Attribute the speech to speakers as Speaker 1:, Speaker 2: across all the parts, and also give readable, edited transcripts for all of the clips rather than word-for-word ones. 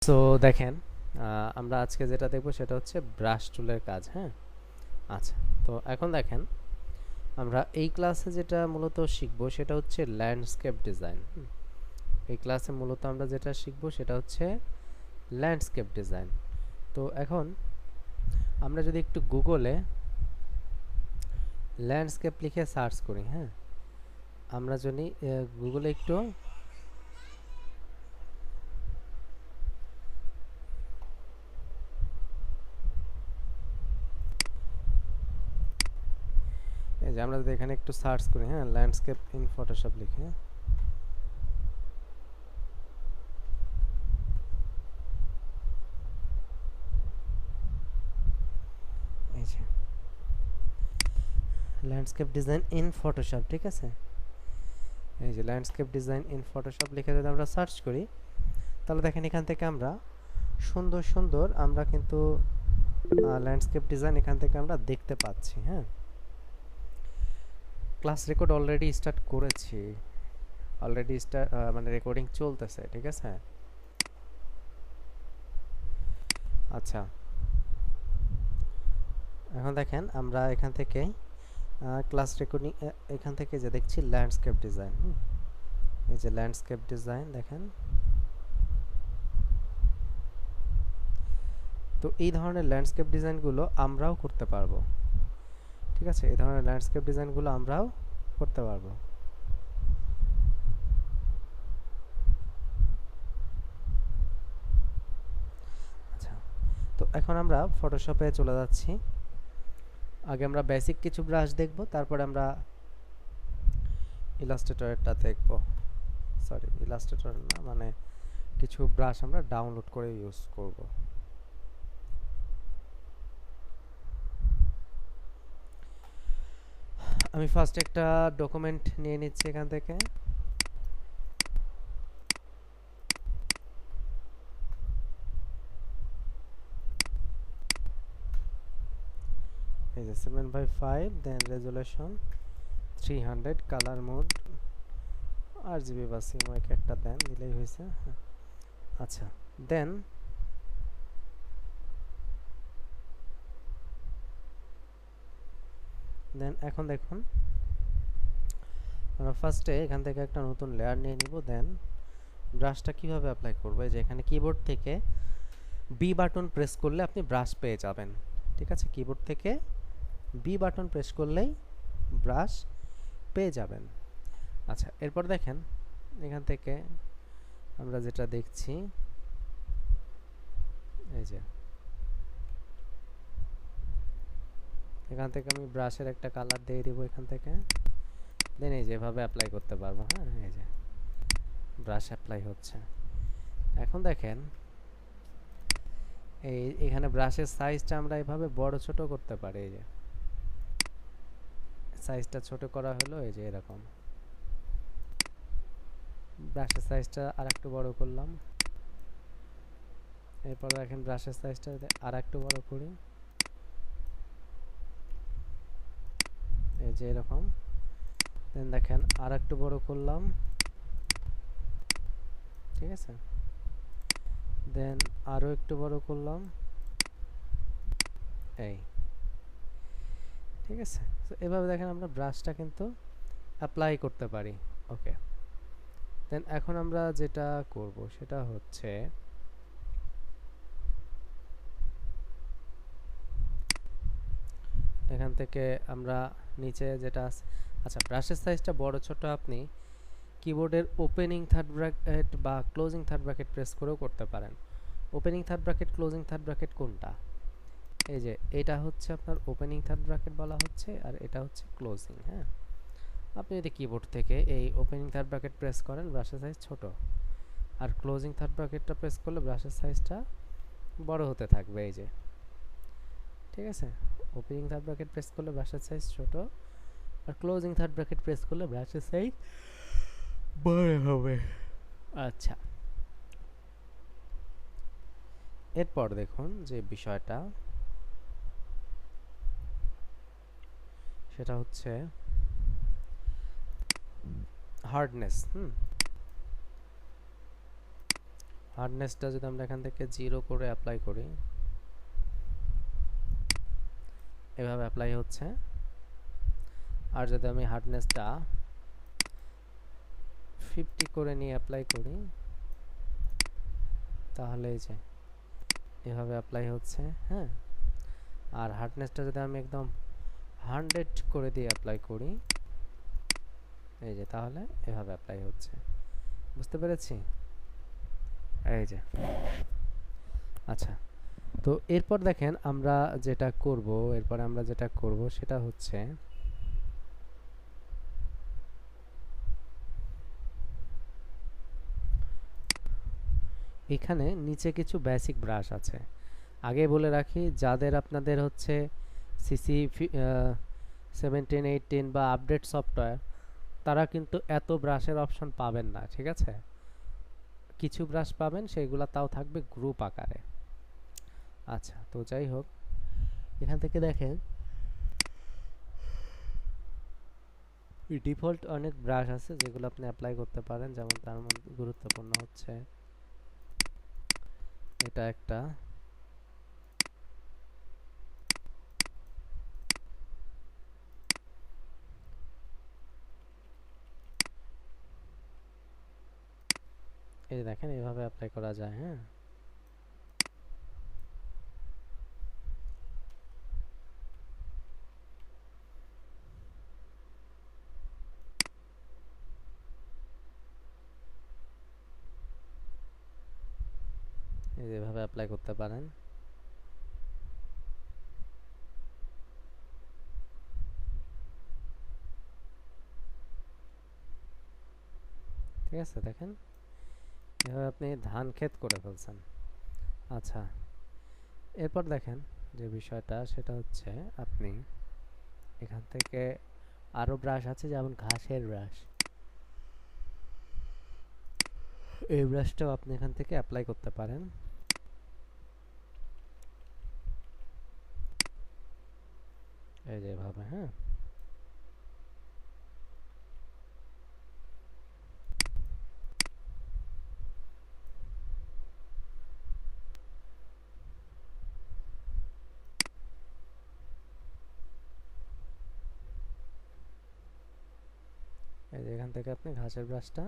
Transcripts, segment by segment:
Speaker 1: So দেখেন, আমরা আজকে যেটা দেখব সেটা হচ্ছে ব্রাশ টুলের কাজ। হ্যাঁ, আচ্ছা। তো এখন দেখেন, আমরা এই ক্লাসে যেটা মূলত শিখব সেটা হচ্ছে ল্যান্ডস্কেপ ডিজাইন। এই ক্লাসে মূলত আমরা যেটা শিখব সেটা হচ্ছে ল্যান্ডস্কেপ ডিজাইন। তো এখন আমরা যদি একটু গুগলে ল্যান্ডস্কেপ লিখে সার্চ করি, হ্যাঁ, আমরা যদি গুগলে একটু এই যে আমরা যদি এখানে একটু সার্চ করি, হ্যাঁ, ল্যান্ডস্কেপ ইন ফটোশপ লিখে, এই যে ল্যান্ডস্কেপ ডিজাইন ইন ফটোশপ, ঠিক আছে। এই যে ল্যান্ডস্কেপ ডিজাইন ইন ফটোশপ লিখে যদি আমরা সার্চ করি, তাহলে দেখেন এখান থেকে আমরা সুন্দর সুন্দর আমরা কিন্তু ল্যান্ডস্কেপ ডিজাইন এখান থেকে আমরা দেখতে পাচ্ছি। হ্যাঁ, ক্লাস রেকর্ড অলরেডি স্টার্ট করেছি, অলরেডি মানে রেকর্ডিং চলতেছে, ঠিক আছে। আচ্ছা, এখন দেখেন আমরা এখান থেকে ক্লাস রেকর্ডিং এখান থেকে যে দেখছি ল্যান্ডস্কেপ ডিজাইন। এই যে ল্যান্ডস্কেপ ডিজাইন দেখেন। তো এই ধরনের ল্যান্ডস্কেপ ডিজাইনগুলো আমরাও করতে পারবো, ঠিক আছে। এই ধরনের ল্যান্ডস্কেপ ডিজাইনগুলো আমরাও করতে পারবো। আচ্ছা, তো এখন আমরা ফটোশপে চলে যাচ্ছি। আগে আমরা বেসিক কিছু ব্রাশ দেখব, তারপরে আমরা ইলাস্ট্রেটরটা দেখব। সরি, ইলাস্ট্রেটর না, মানে কিছু ব্রাশ আমরা ডাউনলোড করে ইউজ করব। আমি ফার্স্ট একটা ডকুমেন্ট নিয়ে নিচ্ছি এখান থেকে। এই যে 7/5, দেন রেজুলেশন 300, কালার মোড RGB বা CMYK একটা দেন, দিলেই হয়েছে। আচ্ছা, দেন এখন দেখুন, আমরা ফার্স্টে এখান থেকে একটা নতুন লেয়ার নিয়ে নিব। দেন ব্রাশটা কিভাবে অ্যাপ্লাই করব, এই যে এখানে কিবোর্ড থেকে বি বাটন প্রেস করলে আপনি ব্রাশ পেয়ে যাবেন, ঠিক আছে। কিবোর্ড থেকে বি বাটন প্রেস করলেই ব্রাশ পেয়ে যাবেন। আচ্ছা, এরপর দেখেন এখান থেকে আমরা যেটা দেখছি, এই যে এখান থেকে আমি ব্রাশের একটা কালার দিয়ে দিব এখান থেকে। দেন এই যেভাবে অ্যাপ্লাই করতে পারবো। হ্যাঁ, এই যে ব্রাশ অ্যাপ্লাই হচ্ছে। এখন দেখেন এখানে ব্রাশের সাইজটা আমরা এভাবে বড় ছোট করতে পারি। এই যে সাইজটা ছোট করা হলো, এই যে এরকম। ব্রাশের সাইজটা আর একটু বড় করলাম। এরপর দেখেন ব্রাশের সাইজটা আর একটু বড় করি, এই যে এরকম। দেন দেখেন আর একটু বড় করলাম, ঠিক আছে। দেন আরো একটু বড় করলাম, এই, ঠিক আছে। তো এভাবে দেখেন আমরা ব্রাশটা কিন্তু অ্যাপ্লাই করতে পারি। ওকে, দেন এখন আমরা যেটা করব সেটা হচ্ছে এখান থেকে আমরা নিচে যেটা আছে, আচ্ছা, ব্রাশের সাইজটা বড় ছোট আপনি কিবোর্ডের ওপেনিং থার্ড ব্র্যাকেট বা ক্লোজিং থার্ড ব্র্যাকেট প্রেস করেও করতে পারেন। Opening third bracket, closing third bracket কোনটা? এই যে এটা হচ্ছে আপনার ওপেনিং থার্ড ব্র্যাকেট বলা হচ্ছে, আর এটা হচ্ছে ক্লোজিং। হ্যাঁ, আপনি যদি কিবোর্ড থেকে এই ওপেনিং থার্ড ব্র্যাকেট প্রেস করেন, ব্রাশের সাইজ ছোট, আর ক্লোজিং থার্ড ব্র্যাকেটটা প্রেস করলে ব্রাশের সাইজটা বড় হতে থাকবে। এই যে, ঠিক আছে। ওপেনিং থার্ড ব্র্যাকেট প্রেস করলে ব্রাশের সাইজ ছোট, আর ক্লোজিং থার্ড ব্র্যাকেট প্রেস করলে ব্রাশের সাইজ বড় হবে। আচ্ছা, এরপর দেখুন যে বিষয়টা সেটা হচ্ছে হার্ডনেস। হার্ডনেসটা যদি আমরা এখান থেকে 0 করে অ্যাপ্লাই করি, এভাবে অ্যাপ্লাই হচ্ছে। আর যদি আমি হার্ডনেসটা 50 করে নিয়ে অ্যাপ্লাই করি, তাহলে এই যে এভাবে অ্যাপ্লাই হচ্ছে। হ্যাঁ, আর হার্ডনেসটা যদি আমি একদম 100 করে দিয়ে অ্যাপ্লাই করি, এই যে তাহলে এভাবে অ্যাপ্লাই হচ্ছে। বুঝতে পেরেছি? এই যে। আচ্ছা, তো এরপর দেখেন আমরা যেটা করব সেটা হচ্ছে এখানে নিচে কিছু বেসিক ব্রাশ আছে। আগে বলে রাখি, যাদের আপনাদের হচ্ছে সিসি 17 18 বা আপডেট সফটওয়্যার, তারা কিন্তু এত ব্রাশের অপশন পাবেন না, ঠিক আছে? কিছু ব্রাশ পাবেন, সেগুলো তাও থাকবে গ্রুপ আকারে। আচ্ছা, তো যাই হোক, এখান থেকে দেখেন ডিফল্ট অনেক ব্রাশ আছে যেগুলো আপনি অ্যাপ্লাই করতে পারেন। যেমন তার মধ্যে গুরুত্বপূর্ণ হচ্ছে এটা একটা, এই যে দেখেন এইভাবে অ্যাপ্লাই করা যায়। হ্যাঁ, এই যে এভাবে অ্যাপ্লাই করতে পারেন। ঠিক আছে, দেখেন এভাবে আপনি ধান ক্ষেত করে ফেলছেন। আচ্ছা, এরপর দেখেন যে বিষয়টা সেটা হচ্ছে আপনি এখান থেকে আরো ব্রাশ আছে, যেমন ঘাসের ব্রাশ। এই ব্রাশটাও আপনি এখান থেকে অ্যাপ্লাই করতে পারেন। এই যে এভাবে। হ্যাঁ, এই যে এখান থেকে আপনি ঘাসের ব্রাশটা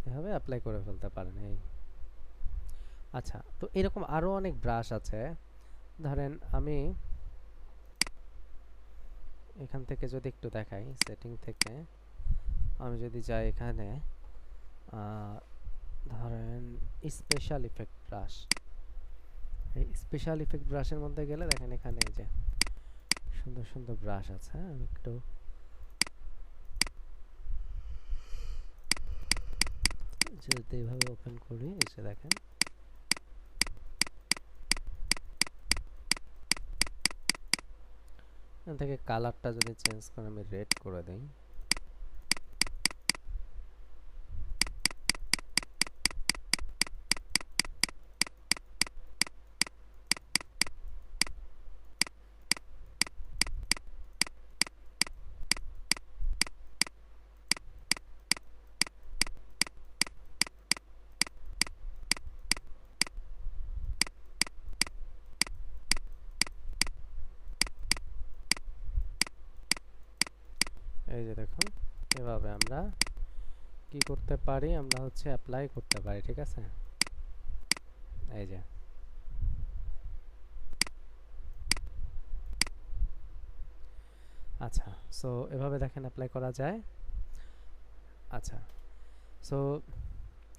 Speaker 1: এভাবে অ্যাপ্লাই করে ফেলতে পারেন। এই আচ্ছা, তো এরকম আরো অনেক ব্রাশ আছে। ধরেন আমি এখান থেকে যদি একটু দেখাই, সেটিং থেকে আমি যদি যাই এখানে, ধরেন স্পেশাল ইফেক্ট ব্রাশ, এই স্পেশাল ইফেক্ট ব্রাশের মধ্যে গেলে দেখেন এখানে এই যে সুন্দর সুন্দর ব্রাশ আছে। হ্যাঁ, আমি একটু যদি এইভাবে ওপেন করি, এসে দেখেন এখান থেকে কালারটা যদি চেঞ্জ করে আমি রেড করে দিই, এই যে দেখুন এভাবে আমরা কি করতে পারি, আমরা হচ্ছে অ্যাপ্লাই করতে পারি। ঠিক আছে, এই যে। আচ্ছা, সো এভাবে দেখেন অ্যাপ্লাই করা যায়। আচ্ছা, সো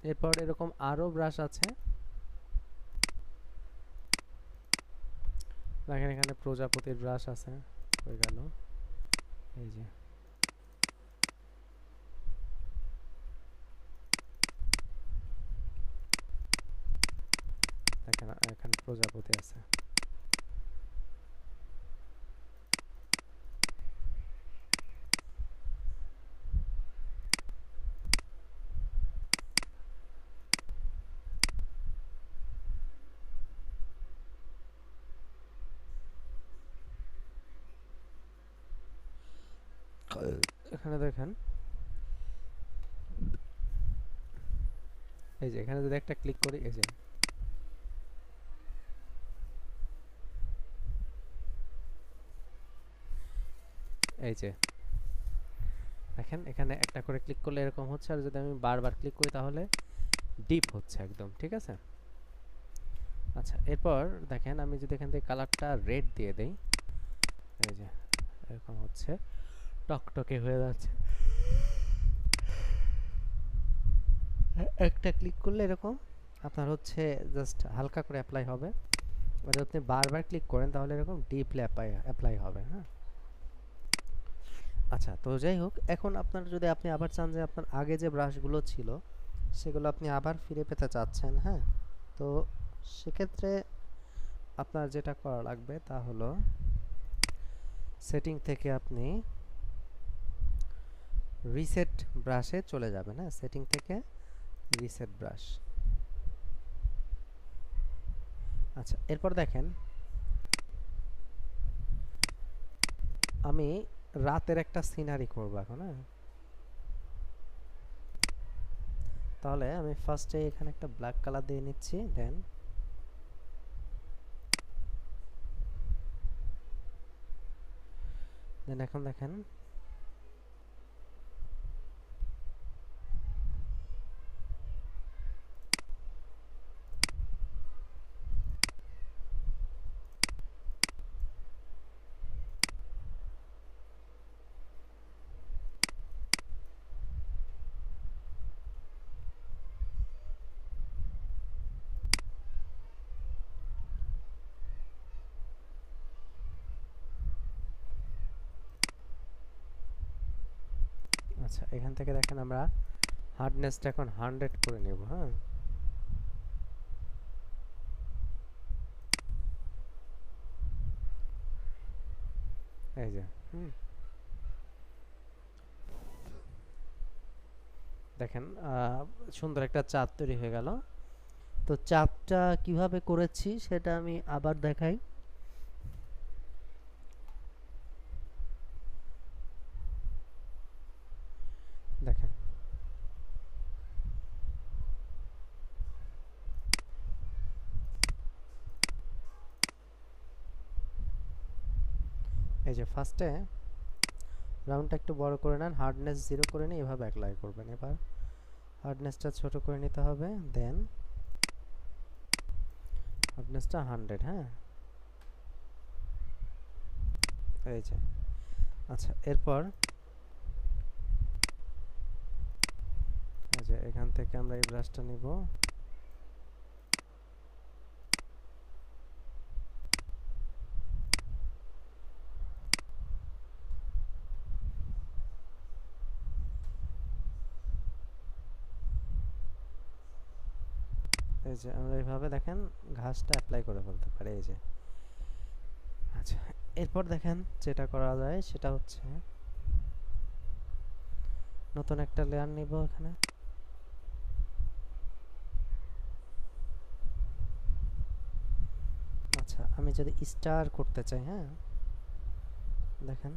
Speaker 1: এরপর এরকম আরো ব্রাশ আছে। দেখেন এখানে প্রজাপতির ব্রাশ আছে, হয়ে গেল। এই যে দেখেন এখানে প্রজাপতি আছে। এখানে দেখেন এই যে এখানে যদি একটা ক্লিক করি, এই যে এই যে দেখেন এখানে একটা করে ক্লিক করলে এরকম হচ্ছে, আর যদি আমি বারবার ক্লিক করি তাহলে ডিপ হচ্ছে একদম, ঠিক আছে। আচ্ছা, এরপর দেখেন আমি যদি এখান থেকে কালারটা রেড দিয়ে দেই, এই যে এরকম হচ্ছে, টকটকে হয়ে যাচ্ছে। একটা ক্লিক করলে এরকম আপনার হচ্ছে জাস্ট হালকা করে অ্যাপ্লাই হবে, আর যদি আপনি বারবার ক্লিক করেন তাহলে এরকম ডিপলি অ্যাপ্লাই হবে। হ্যাঁ, আচ্ছা, তো যাই হোক, এখন আপনার যদি আপনি আবার চান যে আপনার আগে যে ব্রাশগুলো ছিল সেগুলো আপনি আবার ফিরে পেতে চাচ্ছেন, হ্যাঁ, তো সেক্ষেত্রে আপনার যেটা করা লাগবে তা হলো সেটিং থেকে আপনি রিসেট ব্রাশে চলে যাবেন। হ্যাঁ, সেটিং থেকে রিসেট ব্রাশ। আচ্ছা, এরপর দেখেন আমি রাতের একটা সিনারি করব এখন। হ্যাঁ, তাহলে আমি ফার্স্টে এখানে একটা ব্ল্যাক কালার দিয়ে নিচ্ছি, দেন এখন দেখেন আচ্ছা, এখান থেকে দেখেন আমরা হার্ডনেসটা এখন 100 করে নেব। হ্যাঁ, এই যে দেখেন সুন্দর একটা চাঁদ তৈরি হয়ে গেল। তো চাঁদটা কিভাবে করেছি সেটা আমি আবার দেখাই। দেখেন এই যে ফার্স্টে রাউন্ডটা একটু বড় করে নেন, হার্ডনেস 0 করে নিয়ে এভাবে অ্যাপ্লাই করবেন। এবার হার্ডনেসটা ছোট করে নিতে হবে, দেন হার্ডনেসটা 100। হ্যাঁ, এই যে আচ্ছা, এরপর এই যে এখান থেকে আমরা এই ব্রাশটা নিব, এই যে আমরা এইভাবে দেখেন ঘাসটা অ্যাপ্লাই করে ফেলতে পারি। এই যে আচ্ছা, এরপর দেখেন যেটা করা যায় সেটা হচ্ছে নতুন একটা লেয়ার নিব এখানে। আচ্ছা, আমি যদি স্টার করতে চাই, হ্যাঁ দেখেন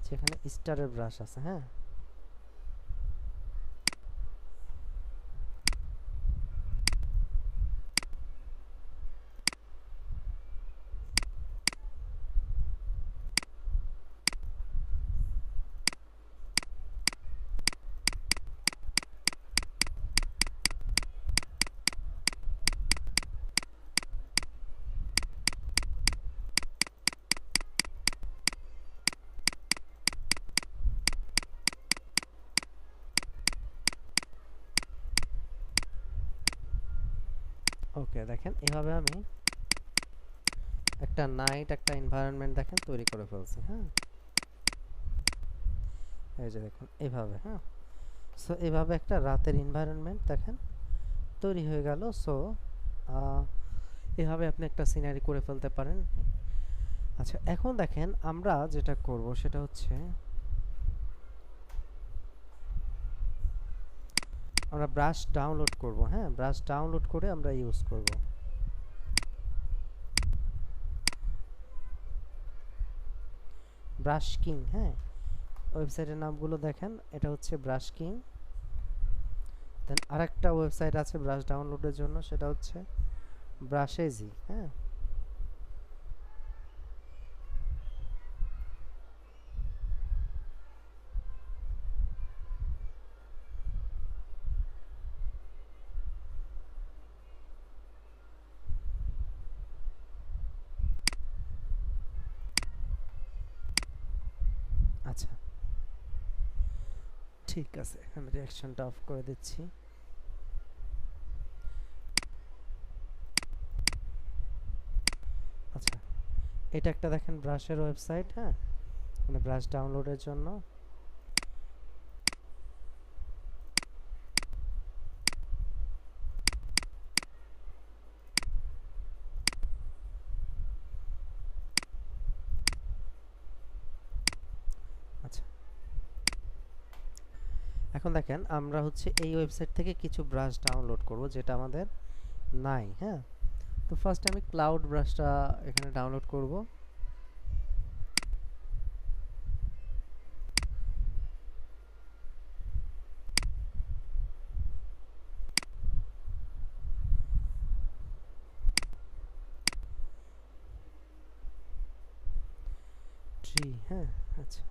Speaker 1: যেখানে স্টারের ব্রাশ আছে। হ্যাঁ, ওকে, দেখেন এভাবে আমি একটা নাইট একটা এনভায়রনমেন্ট দেখেন তৈরি করে ফেলছি। হ্যাঁ, এই যে দেখুন এভাবে। হ্যাঁ, সো এভাবে একটা রাতের এনভায়রনমেন্ট দেখেন তৈরি হয়ে গেল। সো এভাবে আপনি একটা সিনারি করে ফেলতে পারেন। আচ্ছা, এখন দেখেন আমরা যেটা করব সেটা হচ্ছে আমরা ব্রাশ ডাউনলোড করব। হ্যাঁ, ব্রাশ ডাউনলোড করে আমরা ইউজ করব। ব্রাশ কিং, হ্যাঁ, ওয়েবসাইটের নামগুলো দেখেন, এটা হচ্ছে ব্রাশ কিং। দেন আরেকটা ওয়েবসাইট আছে ব্রাশ ডাউনলোডের জন্য, সেটা হচ্ছে ব্রাশেজি, হ্যাঁ। আচ্ছা, ঠিক আছে, আমি রিঅ্যাকশনটা অফ করে দিচ্ছি। আচ্ছা, এটা একটা দেখেন ব্রাশের ওয়েবসাইট, হ্যাঁ, মানে ব্রাশ ডাউনলোডের জন্য। আচ্ছা, এখন দেখেন আমরা হচ্ছে এই ওয়েবসাইট থেকে কিছু ব্রাশ ডাউনলোড করব যেটা আমাদের নাই, হ্যাঁ। তো ফার্স্ট আমি ক্লাউড ব্রাশটা এখানে ডাউনলোড করব। ট্রি, হ্যাঁ, আচ্ছা,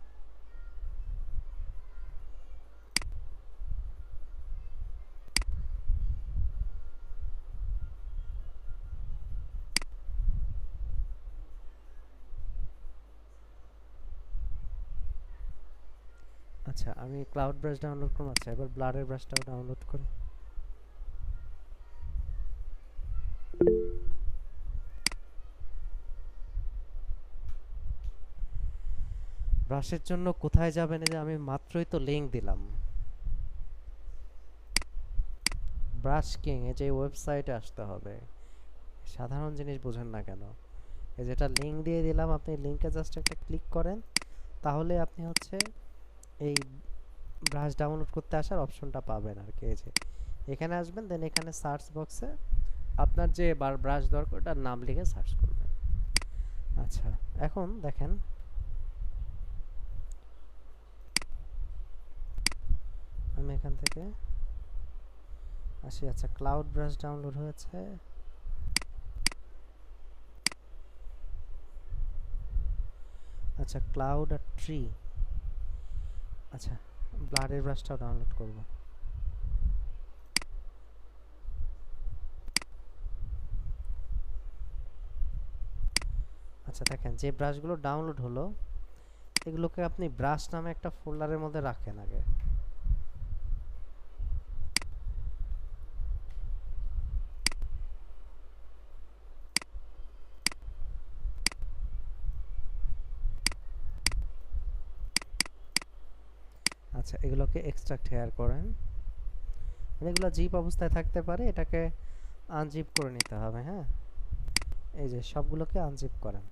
Speaker 1: আচ্ছা, আমি ক্লাউড ব্রাশ ডাউনলোড করলাম। আচ্ছা, এবার ব্লারের ব্রাশটাও ডাউনলোড করি। ব্রাশের জন্য কোথায় যাবেন, এই যে আমি মাত্রই তো লিংক দিলাম, ব্রাশ কিং, এই যে ওয়েবসাইটে আসতে হবে। সাধারণ জিনিস বোঝেন না কেন? এই যেটা লিংক দিয়ে দিলাম, আপনি লিংকে জাস্ট একটা ক্লিক করেন, তাহলে আপনি হচ্ছে এই ব্রাশ ডাউনলোড করতে আসার অপশনটা পাবেন আর কি। এই যে এখানে আসবেন, দেন এখানে সার্চ বক্সে আপনার যে ব্রাশ দরকার ওটার নাম লিখে সার্চ করবেন। আচ্ছা, এখন দেখেন আমি এখান থেকে আসি। আচ্ছা, ক্লাউড ব্রাশ ডাউনলোড হয়েছে। আচ্ছা, ক্লাউড আর ট্রি। আচ্ছা, ব্লারের ব্রাশটাও ডাউনলোড করব। আচ্ছা, দেখেন যে ব্রাশগুলো ডাউনলোড হলো এগুলোকে আপনি ব্রাশ নামে একটা ফোল্ডারের মধ্যে রাখেন আগে। আচ্ছা, এগুলোকে এক্সট্রাক্ট হেয়ার করেন, মানে এগুলো জিপ অবস্থায় থাকতে পারে, এটাকে আনজিপ করে নিতে হবে, হ্যাঁ। এই যে সবগুলোকে আনজিপ করেন।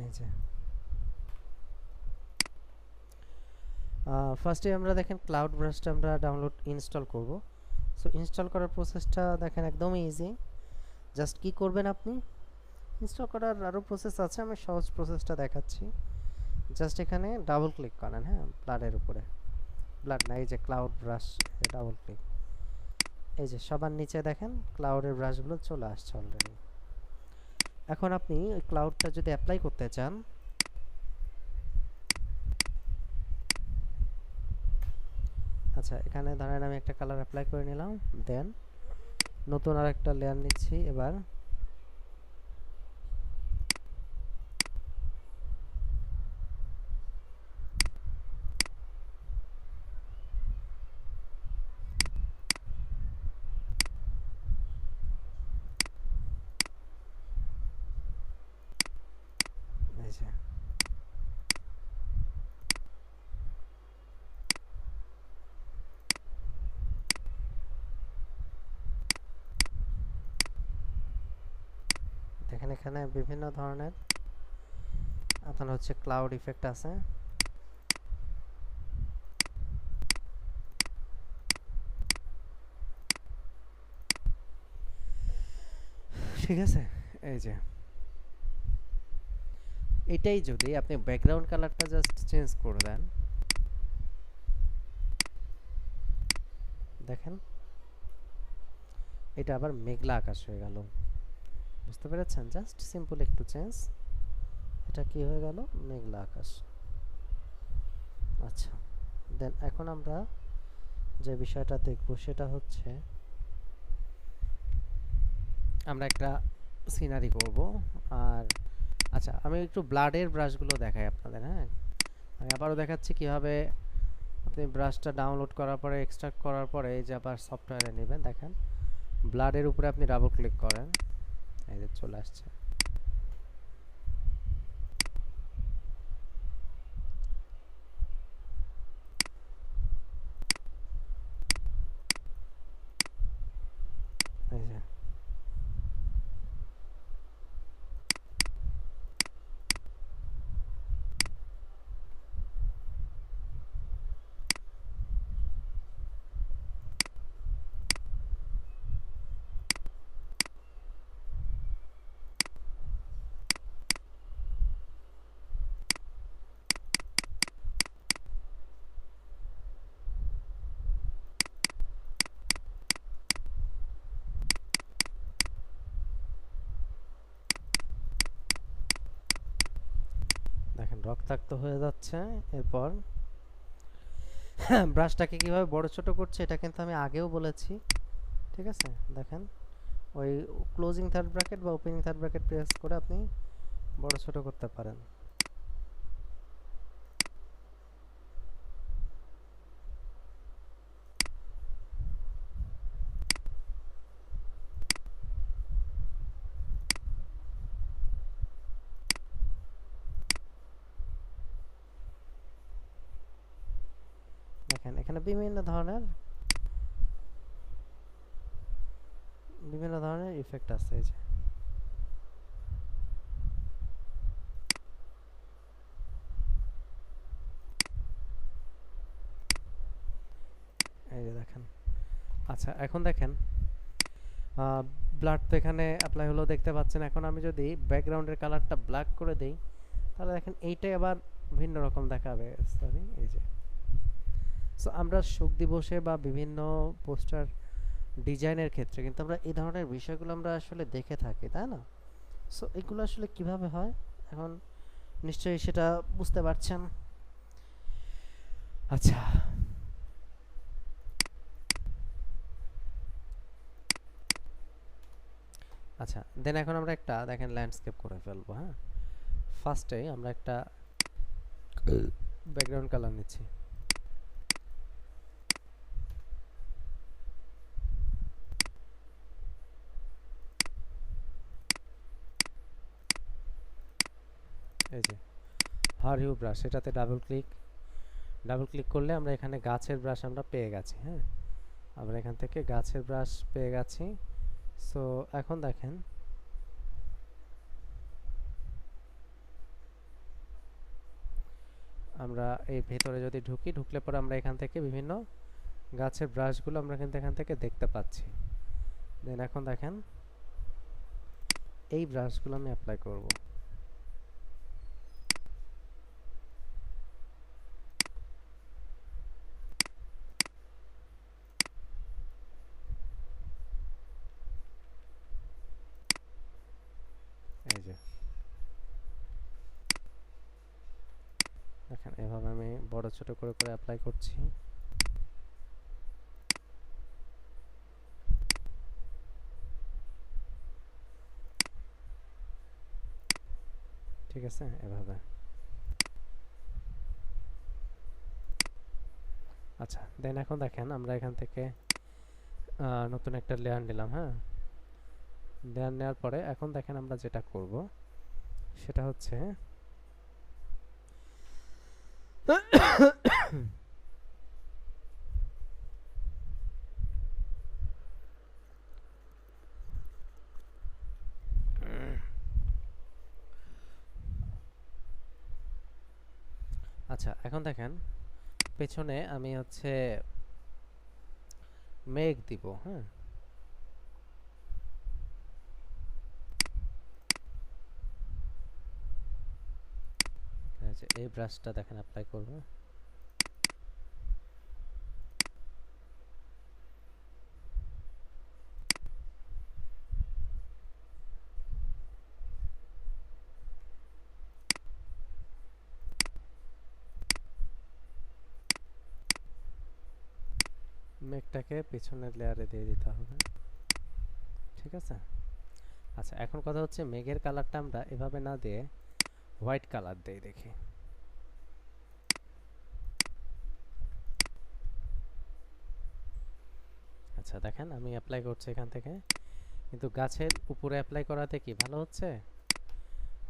Speaker 1: এই যে ফার্স্টে আমরা দেখেন ক্লাউড ব্রাশটা আমরা ডাউনলোড ইনস্টল করব। সো ইনস্টল করার প্রসেসটা দেখেন একদমই ইজি। জাস্ট কি করবেন আপনি, ইনস্টল করার আরও প্রসেস আছে, আমি সহজ প্রসেসটা দেখাচ্ছি। জাস্ট এখানে ডাবল ক্লিক করেন, হ্যাঁ, ব্লাডের উপরে, ব্লাড না, এই যে ক্লাউড ব্রাশ, ডাবল ক্লিক। এই যে সবার নিচে দেখেন ক্লাউডের ব্রাশগুলো চলে আসছে অলরেডি। এখন আপনি ওই ক্লাউডটা যদি অ্যাপ্লাই করতে চান, আচ্ছা, এখানে ধরেন আমি একটা কালার অ্যাপ্লাই করে নিলাম, দেন নতুন আর একটা লেয়ার নিচ্ছি এবার। এই যে দেখেন এখানে বিভিন্ন ধরনের আপনার হচ্ছে ক্লাউড ইফেক্ট আছে। ঠিক আছে, এই যে এটাই যদি আপনি ব্যাকগ্রাউন্ড কালারটা জাস্ট চেঞ্জ করে দেন, দেখেন এটা আবার মেঘলা আকাশ হয়ে গেল। বুঝতে পেরেছেন? জাস্ট সিম্পল একটু চেঞ্জ, এটা কি হয়ে গেল? মেঘলা আকাশ। আচ্ছা, দেন এখন আমরা যে বিষয়টা দেখব সেটা হচ্ছে আমরা একটা সিনারি করব। আর আচ্ছা, আমি একটু ব্লাডের ব্রাশগুলো দেখাই আপনাদের। হ্যাঁ, আমি আবারও দেখাচ্ছি কিভাবে আপনি ব্রাশটা ডাউনলোড করার পরে এক্সট্রাক্ট করার পরে এই যে আবার সফটওয়্যারে নেবেন। দেখেন ব্লাডের উপরে আপনি ডাবল ক্লিক করেন, এই যে চলে আসছে। এই যে দেখেন রক্তাক্ত হয়ে যাচ্ছে। এরপর ব্রাশটাকে কিভাবে বড় ছোট করছে এটা কিন্তু আমি আগেও বলেছি। ঠিক আছে, দেখেন ওই ক্লোজিং থার্ড ব্র্যাকেট বা ওপেনিং থার্ড ব্র্যাকেট প্রেস করে আপনি বড় ছোট করতে পারেন। দেখেন এখানে বিভিন্ন ধরনের ইফেক্ট আছে। এই যে এই যে দেখেন। আচ্ছা এখন দেখেন ব্লাড তো এখানে অ্যাপ্লাই হলো দেখতে পাচ্ছেন। এখন আমি যদি ব্যাকগ্রাউন্ডের কালারটা ব্ল্যাক করে দেই তাহলে দেখেন এইটাই আবার ভিন্ন রকম দেখাবে। সরি, এই যে সো আমরা শোক দিবসে বা বিভিন্ন পোস্টার ডিজাইনের ক্ষেত্রে কিন্তু আমরা এই ধরনের বিষয়গুলো আমরা আসলে দেখে থাকি, তাই না? সো এগুলো আসলে কিভাবে হয় এখন নিশ্চয়ই সেটা বুঝতে পারছেন। আচ্ছা, আচ্ছা দেন এখন আমরা একটা দেখেন ল্যান্ডস্কেপ করে ফেলবো। হ্যাঁ, ফার্স্টে আমরা একটা ব্যাকগ্রাউন্ড কালার নিচ্ছি। এই যে হার হিউ ব্রাশ, এটাতে ডাবল ক্লিক করলে আমরা এখানে গাছের ব্রাশ আমরা পেয়ে গেছি। হ্যাঁ, আমরা এখান থেকে গাছের ব্রাশ পেয়ে গেছি। সো এখন দেখেন আমরা এই ভেতরে যদি ঢুকলে পরে আমরা এখান থেকে বিভিন্ন গাছের ব্রাশগুলো আমরা কিন্তু এখান থেকে দেখতে পাচ্ছি। দেন এখন দেখেন এই ব্রাশগুলো আমি অ্যাপ্লাই করব। এই যে দেখেন এভাবে আমি বড় ছোট করে করে অ্যাপ্লাই করছি। ঠিক আছে, এভাবে। আচ্ছা দেন এখন দেখেন আমরা এখান থেকে নতুন একটা লেয়ার নিলাম। হ্যাঁ, লেয়ার নেওয়ার পরে এখন দেখেন আমরা যেটা করব সেটা হচ্ছে আচ্ছা এখন দেখেন পেছনে আমি হচ্ছে মেঘ দিব। হ্যাঁ, আচ্ছা, এই ব্রাশটা দেখেন অ্যাপ্লাই করব। মেঘটাকে পিছনের লেয়ারে দিয়ে দিতে হবে, ঠিক আছে। আচ্ছা, এখন কথা হচ্ছে মেঘের কালারটা আমরা এভাবে না দিয়ে হোয়াইট কালার দেই দেখি। আচ্ছা দেখেন আমি অ্যাপ্লাই করছি এখান থেকে, কিন্তু গাছের উপরে অ্যাপ্লাই করাতে কি ভালো হচ্ছে?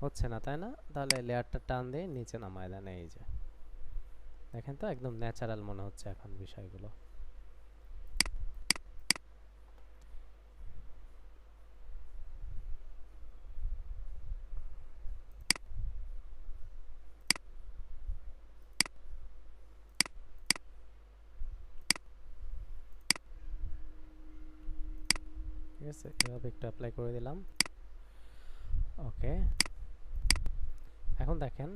Speaker 1: হচ্ছে না, তাই না? তাহলে লেয়ারটা টান দিয়ে নিচে নামায় দেন, এই যে দেখেন তো একদম ন্যাচারাল মনে হচ্ছে এখন বিষয়গুলো। ঠিক আছে, এভাবে একটু অ্যাপ্লাই করে দিলাম। ওকে, এখন দেখেন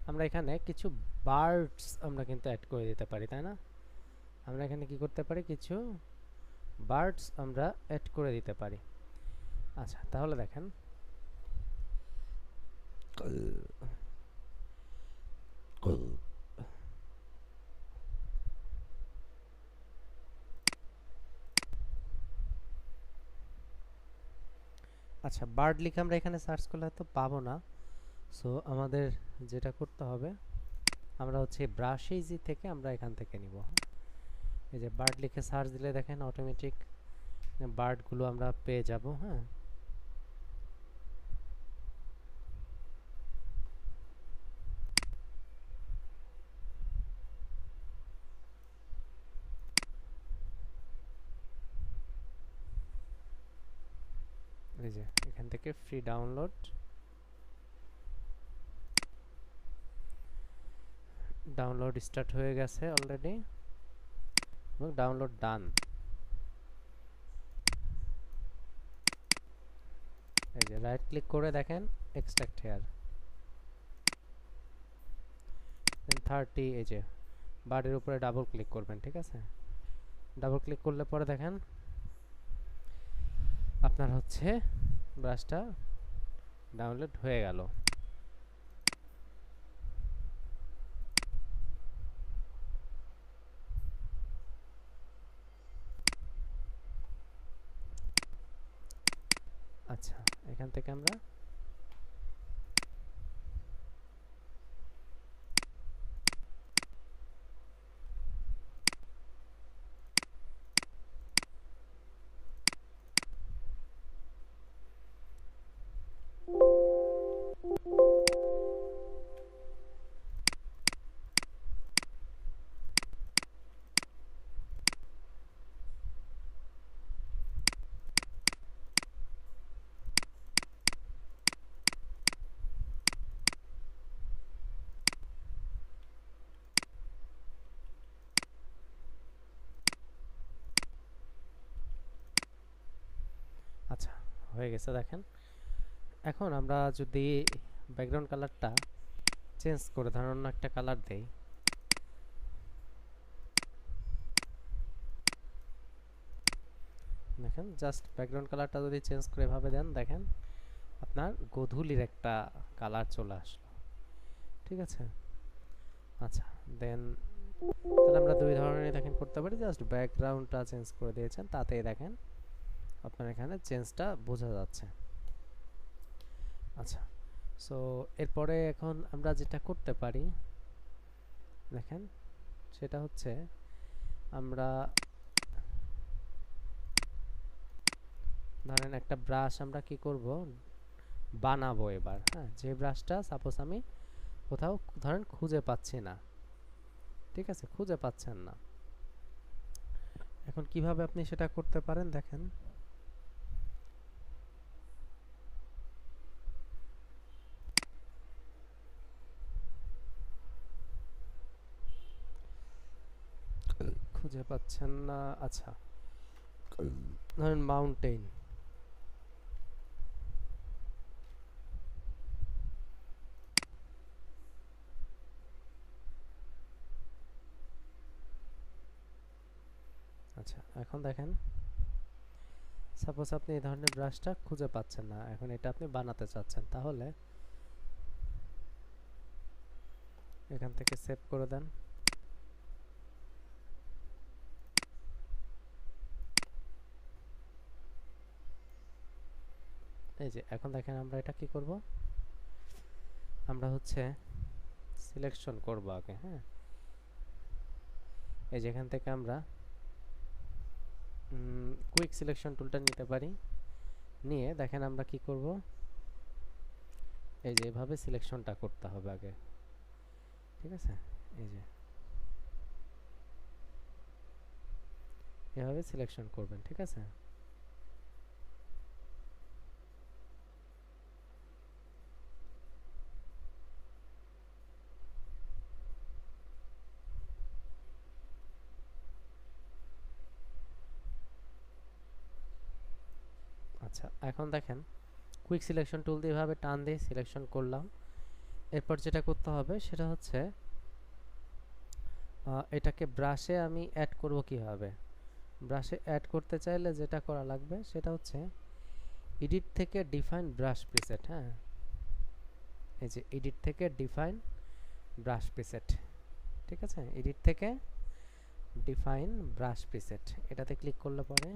Speaker 1: আমরা এখানে কিছু বার্ডস আমরা কিন্তু অ্যাড করে দিতে পারি, তাই না? আমরা এখানে কি করতে পারি, কিছু বার্ডস আমরা অ্যাড করে দিতে পারি। আচ্ছা তাহলে দেখেন আচ্ছা, বার্ড লিখে আমরা এখানে সার্চ করলে তো পাবো না। সো আমাদের যেটা করতে হবে, আমরা হচ্ছে ব্রাশ ইজি থেকে আমরা এখান থেকে নিব। এই যে বার্ড লিখে সার্চ দিলে দেখেন অটোমেটিক বার্ডগুলো আমরা পেয়ে যাব। হ্যাঁ, এই যে এখান থেকে ফ্রি ডাউনলোড স্টার্ট হয়ে গেছে অলরেডি, এবং ডাউনলোড ডান। এই যে রাইট ক্লিক করে দেখেন এক্সট্রাক্ট হেয়ার, দেন 30, এই যে বার্ডের উপরে ডাবল ক্লিক করবেন, ঠিক আছে। ডাবল ক্লিক করলে পরে দেখেন আপনার হচ্ছে ব্রাশটা ডাউনলোড হয়ে গেল। আচ্ছা, এখান থেকে আমরা আচ্ছা হয়ে গেছে দেখেন। এখন আমরা যদি ব্যাকগ্রাউন্ড কালারটা চেঞ্জ করে ধরুন অন্য একটা কালার দেই, দেখেন জাস্ট ব্যাকগ্রাউন্ড কালারটা যদি চেঞ্জ করে এভাবে দেন, দেখেন আপনার গোধূলির একটা কালার চলে আসলো, ঠিক আছে। আচ্ছা দেন তাহলে আমরা দুই ধরনের দেখেন করতে পারি, জাস্ট ব্যাকগ্রাউন্ডটা চেঞ্জ করে দিয়েছেন, তাতেই দেখেন আপনার এখানে চেঞ্জটা বোঝা যাচ্ছে। আচ্ছা, সো এরপরে এখন আমরা যেটা করতে পারি দেখেন, সেটা হচ্ছে আমরা ধরেন একটা ব্রাশ আমরা কি করব বানাবো এবার। হ্যাঁ, যে ব্রাশটা সাপোজ আমি কোথাও ধরেন খুঁজে পাচ্ছি না, ঠিক আছে, খুঁজে পাচ্ছেন না, এখন কিভাবে আপনি সেটা করতে পারেন দেখেন। খুঁজে পাচ্ছেন না, আচ্ছা ধরেন মাউন্টেন, এখন দেখেন সাপোজ আপনি এই ধরনের ব্রাশটা খুঁজে পাচ্ছেন না, এখন এটা আপনি বানাতে চাচ্ছেন, তাহলে এখান থেকে সেভ করে দেন। এই যে এখন দেখেন আমরা এটা কি করব, আমরা হচ্ছে সিলেকশন করব আগে। হ্যাঁ, এই যে এখান থেকে আমরা কুইক সিলেকশন টুলটা নিতে পারি, নিয়ে দেখেন আমরা কি করব, এই যে এভাবে সিলেকশনটা করতে হবে আগে, ঠিক আছে। এই যে এভাবে সিলেকশন করবেন, ঠিক আছে। আচ্ছা, এখন দেখেন কুইক সিলেকশন টুল দিয়ে এভাবে টান দিয়ে সিলেকশন করলাম। এরপর যেটা করতে হবে সেটা হচ্ছে এটাকে ব্রাশে আমি অ্যাড করব কিভাবে। ব্রাশে অ্যাড করতে চাইলে যেটা করা লাগবে সেটা হচ্ছে এডিট থেকে ডিফাইন ব্রাশ প্রিসেট। হ্যাঁ, এই যে এডিট থেকে ডিফাইন ব্রাশ প্রিসেট, ঠিক আছে। এডিট থেকে ডিফাইন ব্রাশ প্রিসেট, এটাতে ক্লিক করলে পরে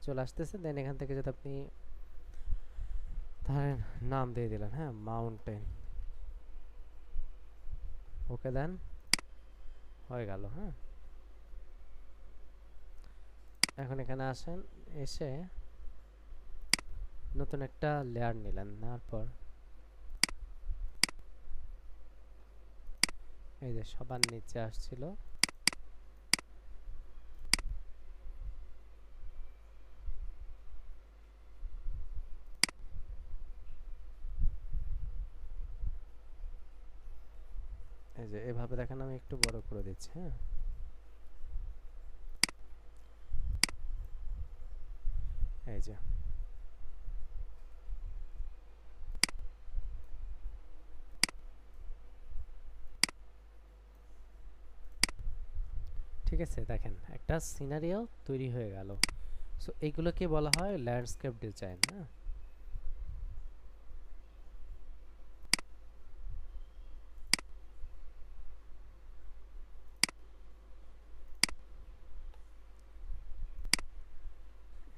Speaker 1: চলে আসতেছে। দেন এখান থেকে যদি আপনি ধরেন নাম দিয়ে দিলেন, হ্যাঁ, মাউন্টেন, ওকে দেন, হয়ে গেল। হ্যাঁ, এখন এখানে আসেন, এসে নতুন একটা লেয়ার নিলেন, নেওয়ার পর এই যে সবার নিচে আসছিল, এই যে এভাবে দেখেন আমি একটু বড় করে দিচ্ছি। হ্যাঁ, এই যে ঠিক আছে, দেখেন একটা সিনারিও তৈরি হয়ে গেল। সো এইগুলোকে বলা হয় ল্যান্ডস্কেপ ডিজাইন। হ্যাঁ,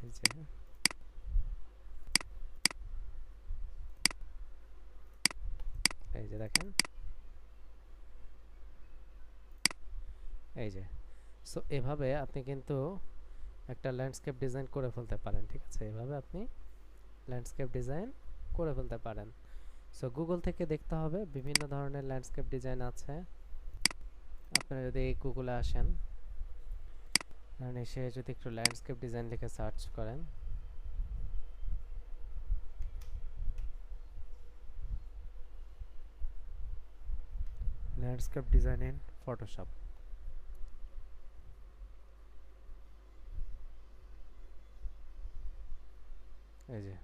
Speaker 1: এই যে এই যে দেখেন, এই যে সো এভাবে আপনি কিন্তু একটা ল্যান্ডস্কেপ ডিজাইন করে ফেলতে পারেন, ঠিক আছে। এভাবে আপনি ল্যান্ডস্কেপ ডিজাইন করে ফেলতে পারেন। সো গুগল থেকে দেখতে হবে, বিভিন্ন ধরনের ল্যান্ডস্কেপ ডিজাইন আছে। আপনারা যদি গুগলে আসেন, এসে যদি একটু ল্যান্ডস্কেপ ডিজাইন লিখে সার্চ করেন, ল্যান্ডস্কেপ ডিজাইন ইন ফটোশপ, এই যে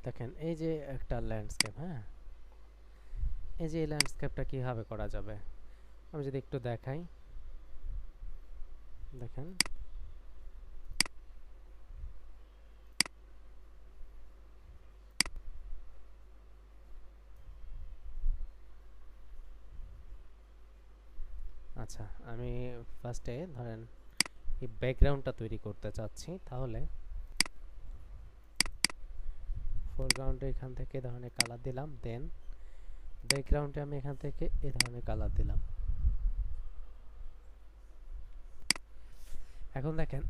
Speaker 1: দেখেন এই যে একটা ল্যান্ডস্কেপ। হ্যাঁ, এই যে এই ল্যান্ডস্কেপটা কীভাবে করা যাবে আমি যদি একটু দেখাই, দেখেন আচ্ছা, আমি ফার্স্টে ধরেন এই ব্যাকগ্রাউন্ডটা তৈরি করতে চাচ্ছি, তাহলে ফোরগ্রাউন্ডে এখান থেকে এই ধরনের কালার দিলাম, দেন ব্যাকগ্রাউন্ডে আমি এখান থেকে এই ধরনের কালার দিলাম। এখন দেখেন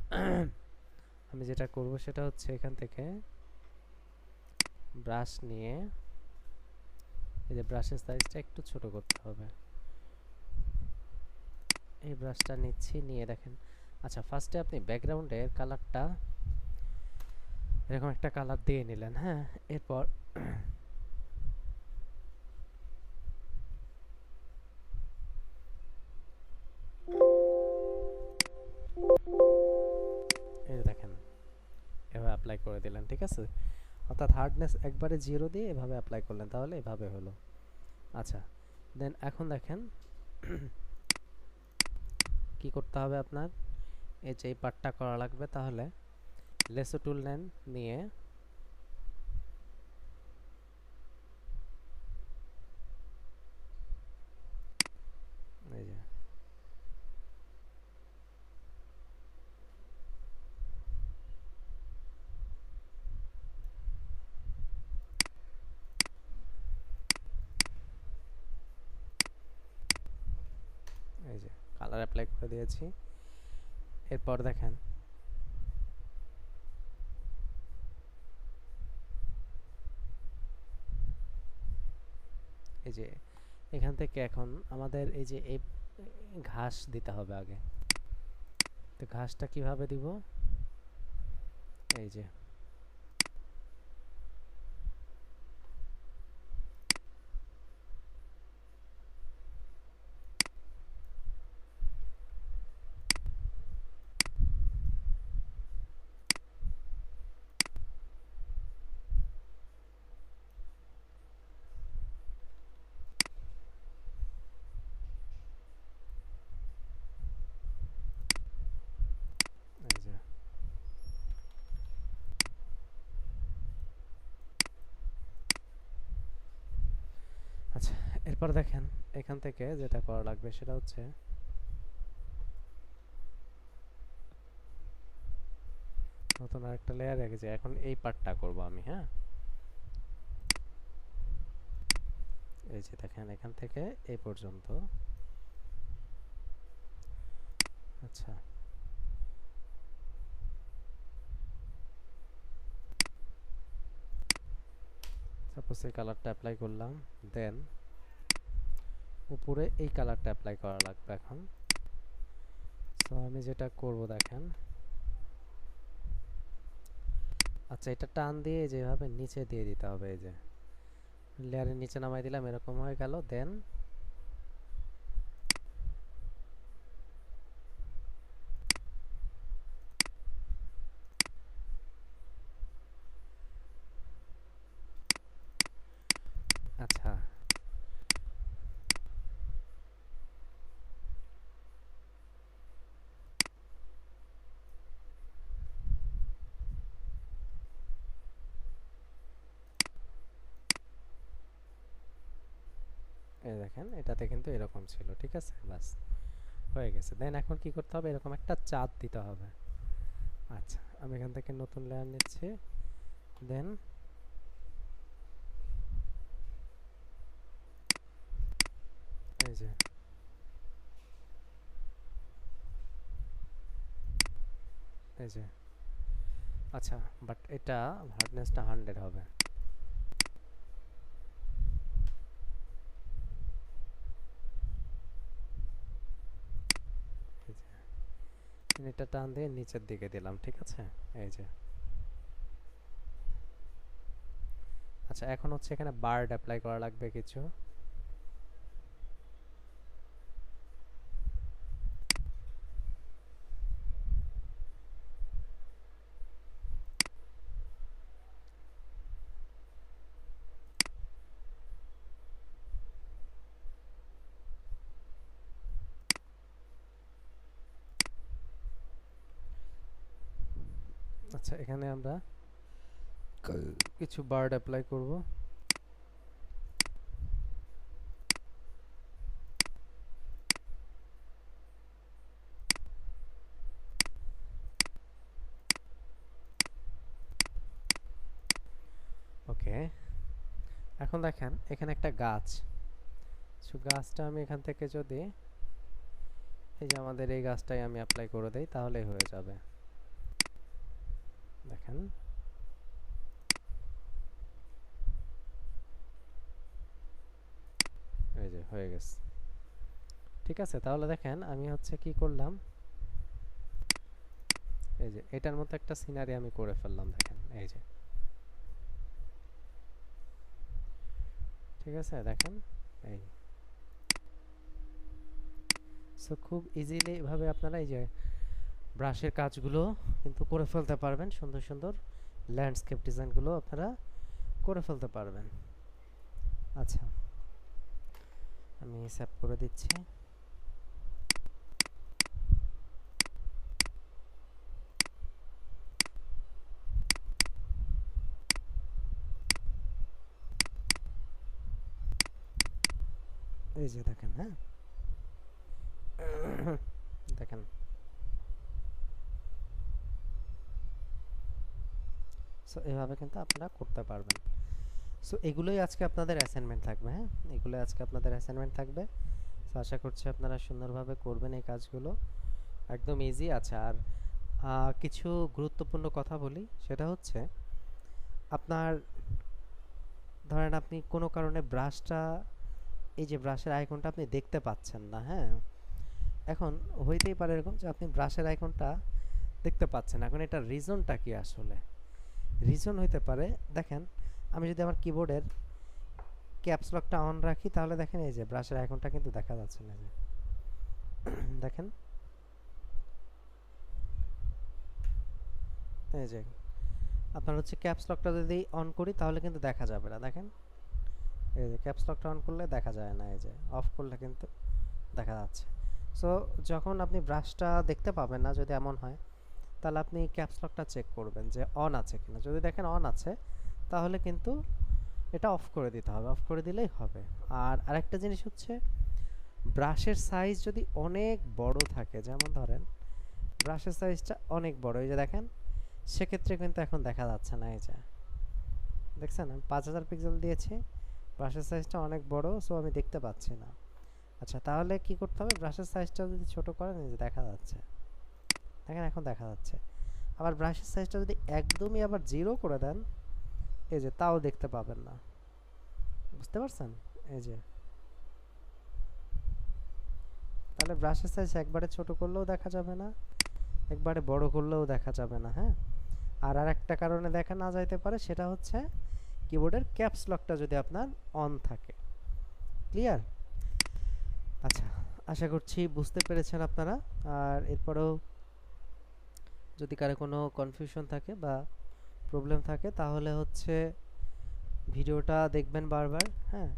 Speaker 1: আমি যেটা করব সেটা হচ্ছে এখান থেকে ব্রাশ নিয়ে এই যে ব্রাশের সাইজটা একটু ছোট করতে হবে, এই ব্রাশটা নিচ্ছি, নিয়ে দেখেন। আচ্ছা, ফার্স্টে আপনি ব্যাকগ্রাউন্ডের কালারটা এরকম একটা কালার দিয়ে নিলেন। হ্যাঁ, এরপর এই দেখেন এভাবে অ্যাপ্লাই করে দিলেন, ঠিক আছে। অর্থাৎ হার্ডনেস একবারে 0 দিয়ে এভাবে অ্যাপ্লাই করলেন, তাহলে এভাবে হলো। আচ্ছা, দেন এখন দেখেন কি করতে হবে আপনার, এই যে এই পার্টটা করা লাগবে, তাহলে লেসো টুল নেন, নিয়ে এই যে এই যে কালার অ্যাপ্লাই করে দিয়েছি। এরপর দেখেন এই যে এখান থেকে এখন আমাদের এই যে এই ঘাস দিতে হবে আগে। তো ঘাসটা কিভাবে দিব, এই যে এই যে আচ্ছা, এরপর দেখেন এখান থেকে যেটা করা লাগবে সেটা হচ্ছে নতুন আরেকটা লেয়ার রেখেছি। এখন এই পার্টটা করব আমি, হ্যাঁ। এই যে দেখেন এখান থেকে এই পর্যন্ত। আচ্ছা, সাপোজ এই কালারটা অ্যাপ্লাই করলাম, দেন উপরে এই কালারটা অ্যাপ্লাই করা লাগবে এখন। তো আমি যেটা করব দেখেন, আচ্ছা এটা টান দিয়ে যেভাবে নিচে দিয়ে দিতে হবে, এই যে লেয়ারের নিচে নামাই দিলাম, এরকম হয়ে গেল। দেন আচ্ছা এই দেখেন এটাতে কিন্তু এরকম ছিল, ঠিক আছে, বাস হয়ে গেছে। দেন এখন কি করতে হবে, এরকম একটা চাঁদ দিতে হবে। আচ্ছা আমি এখান থেকে নতুন লেয়ার নিচ্ছি, দেন এই যে এই যে আচ্ছা, বাট এটা হার্ডনেসটা 100 হবে। এই যে এটা টান দিয়ে নিচের দিকে দিলাম, ঠিক আছে, এই যে। আচ্ছা এখন হচ্ছে এখানে বার্ড অ্যাপ্লাই করা লাগবে কিছু। আচ্ছা এখানে আমরা কিছু বার্ড অ্যাপ্লাই করব। ওকে, এখন দেখেন এখানে একটা গাছ, সো গাছটা আমি এখান থেকে যদি এই যে আমাদের এই গাছটাই আমি অ্যাপ্লাই করে দেই, তাহলেই হয়ে যাবে। দেখেন এই যে হয়ে গেছে, ঠিক আছে। তাহলে দেখেন আমি হচ্ছে কি করলাম, এই যে এটার মতো একটা সিনারি আমি করে ফেললাম, দেখেন এই যে, ঠিক আছে দেখেন এই। সো খুব ইজিলি এভাবে আপনারা এই যে ব্রাশের কাজগুলো কিন্তু করে ফেলতে পারবেন, সুন্দর সুন্দর ল্যান্ডস্কেপ ডিজাইনগুলো আপনারা করে ফেলতে পারবেন। আচ্ছা আমি সেভ করে দিচ্ছি। এই যে দেখেন, হ্যাঁ দেখেন। সো এভাবে কিন্তু আপনারা করতে পারবেন। সো এগুলোই আজকে আপনাদের অ্যাসাইনমেন্ট থাকবে, হ্যাঁ এগুলোই আজকে আপনাদের অ্যাসাইনমেন্ট থাকবে। তো আশা করছি আপনারা সুন্দরভাবে করবেন এই কাজগুলো, একদম ইজি আছে। আর কিছু গুরুত্বপূর্ণ কথা বলি, সেটা হচ্ছে আপনার ধরেন আপনি কোনো কারণে ব্রাশটা, এই যে ব্রাশের আইকনটা আপনি দেখতে পাচ্ছেন না, হ্যাঁ এখন হইতেই পারে এরকম যে আপনি ব্রাশের আইকনটা দেখতে পাচ্ছেন, এখন এটা রিজনটা কি আসলে? রিজন হইতে পারে, দেখেন আমি যদি আমার কিবোর্ডের ক্যাপস লকটা অন রাখি তাহলে দেখেন এই যে ব্রাশের আইকনটা কিন্তু দেখা যাচ্ছে না, যে দেখেন এই যে আপনার হচ্ছে ক্যাপস লকটা যদি অন করি তাহলে কিন্তু দেখা যাবে না, দেখেন এই যে ক্যাপস লকটা অন করলে দেখা যায় না, এই যে অফ করলে কিন্তু দেখা যাচ্ছে। সো যখন আপনি ব্রাশটা দেখতে পাবেন না যদি এমন হয়, তাহলে আপনি ক্যাপস লকটা চেক করবেন যে অন আছে কিনা, যদি দেখেন অন আছে তাহলে কিন্তু এটা অফ করে দিতে হবে, অফ করে দিলেই হবে। আর আরেকটা জিনিস হচ্ছে ব্রাশের সাইজ যদি অনেক বড় থাকে, যেমন ধরেন ব্রাশের সাইজটা অনেক বড়, এই যে দেখেন, সেক্ষেত্রে কিন্তু এখন দেখা যাচ্ছে না, এই যে দেখছেন আমি 5000 পিক্সেল দিয়েছি, ব্রাশের সাইজটা অনেক বড়, সো আমি দেখতে পাচ্ছি না। আচ্ছা তাহলে কি করতে হবে, ব্রাশের সাইজটা যদি ছোট করেন এই যে দেখা যাচ্ছে, দেখেন এখন দেখা যাচ্ছে। আবার ব্রাশের সাইজটা যদি একদমই আবার 0 করে দেন, এই যে তাও দেখতে পাবেন না, বুঝতে পারছেন? এই যে তাহলে ব্রাশের সাইজ একবারে ছোট করলেও দেখা যাবে না, একবারে বড় করলেও দেখা যাবে না, হ্যাঁ। আর আরেকটা কারণে দেখা না যাইতে পারে, সেটা হচ্ছে কিবোর্ডের ক্যাপস লকটা যদি আপনার অন থাকে। ক্লিয়ার? আচ্ছা, আশা করছি বুঝতে পেরেছেন আপনারা। আর এরপরেও যদি কারো কোনো কনফিউশন থাকে বা প্রবলেম থাকে তাহলে হচ্ছে ভিডিওটা দেখবেন বারবার, হ্যাঁ